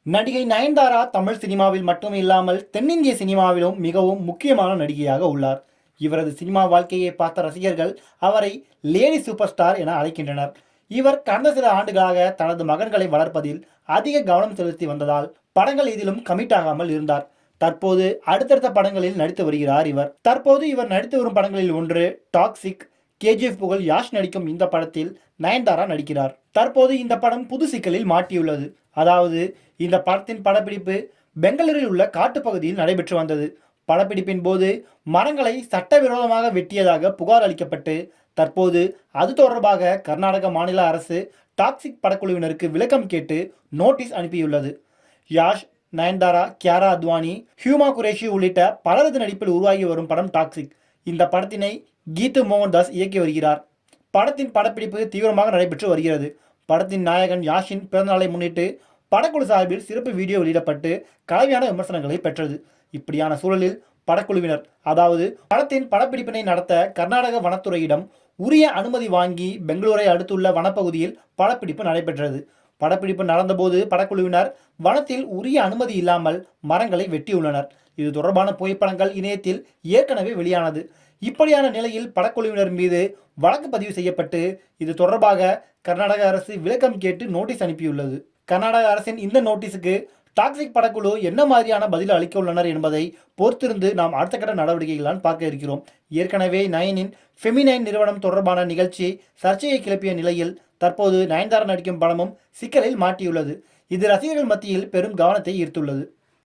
நடிகை நயன்தாரா தமிழ் சினிமாவில் மட்டும் இல்லாமல் தென்னிந்திய சினிமாவிலும் மிகவும் முக்கியமான நடிகையாக உள்ளார். இவரது சினிமா வாழ்க்கையை பார்த்த ரசிகர்கள் அவரை லேடி சூப்பர் ஸ்டார் என அழைக்கின்றனர். இவர் கடந்த சில ஆண்டுகளாக தனது மகன்களை வளர்ப்பதில் அதிக கவனம் செலுத்தி வந்ததால் படங்கள் எதிலும் கமிட் ஆகாமல் இருந்தார். தற்போது அடுத்தடுத்த படங்களில் நடித்து வருகிறார் இவர். தற்போது இவர் நடித்து வரும் படங்களில் ஒன்று டாக்ஸிக். கேஜிஎஃப் புகழ் யாஷ் நடிக்கும் இந்த படத்தில் நயன்தாரா நடிக்கிறார். தற்போது இந்த படம் புது சிக்கலில் மாட்டியுள்ளது. அதாவது இந்த படத்தின் படப்பிடிப்பு பெங்களூரில் உள்ள காட்டுப்பகுதியில் நடைபெற்று வந்தது. படப்பிடிப்பின் போது மரங்களை சட்டவிரோதமாக வெட்டியதாக புகார் அளிக்கப்பட்டு தற்போது அது தொடர்பாக கர்நாடக மாநில அரசு டாக்ஸிக் படக்குழுவினருக்கு விளக்கம் கேட்டு நோட்டீஸ் அனுப்பியுள்ளது. யாஷ், நயன்தாரா, கியாரா அத்வானி, ஹியூமா குரேஷி உள்ளிட்ட பலரது நடிப்பில் உருவாகி வரும் படம் டாக்ஸிக். இந்த படத்தினை கீது மோகன்தாஸ் இயக்கி வருகிறார். படத்தின் படப்பிடிப்பு தீவிரமாக நடைபெற்று வருகிறது. படத்தின் நாயகன் யாஷின் பிறந்தநாளை முன்னிட்டு படக்குழு சார்பில் சிறப்பு வீடியோ வெளியிடப்பட்டு கலவையான விமர்சனங்களை பெற்றது. இப்படியான சூழலில் படக்குழுவினர், அதாவது படத்தின் படப்பிடிப்பினை நடத்த கர்நாடக வனத்துறையிடம் உரிய அனுமதி வாங்கி பெங்களூரை அடுத்துள்ள வனப்பகுதியில் படப்பிடிப்பு நடைபெற்றது. படப்பிடிப்பு நடந்தபோது படக்குழுவினர் வனத்தில் உரிய அனுமதி இல்லாமல் மரங்களை வெட்டியுள்ளனர். இது தொடர்பான புகைப்படங்கள் இணையத்தில் ஏற்கனவே வெளியானது. இப்படியான நிலையில் படக்குழுவினர் மீது வழக்கு பதிவு செய்யப்பட்டு இது தொடர்பாக கர்நாடக அரசு விளக்கம் கேட்டு நோட்டீஸ் அனுப்பியுள்ளது. கர்நாடக அரசின் இந்த நோட்டீஸுக்கு டாக்ஸிக் படக்குழு என்ன மாதிரியான பதில் அளிக்க உள்ளனர் என்பதை பொறுத்திருந்து நாம் அடுத்த கட்ட நடவடிக்கைகளால் பார்க்க இருக்கிறோம். ஏற்கனவே நயனின் ஃபெமினைன் நிறுவனம் தொடர்பான நிகழ்ச்சி சர்ச்சையை கிளப்பிய நிலையில் தற்போது நயன்தாரா நடிக்கும் படமும் சிக்கலில் மாட்டியுள்ளது. இது ரசிகர்கள் மத்தியில் பெரும் கவனத்தை ஈர்த்துள்ளது.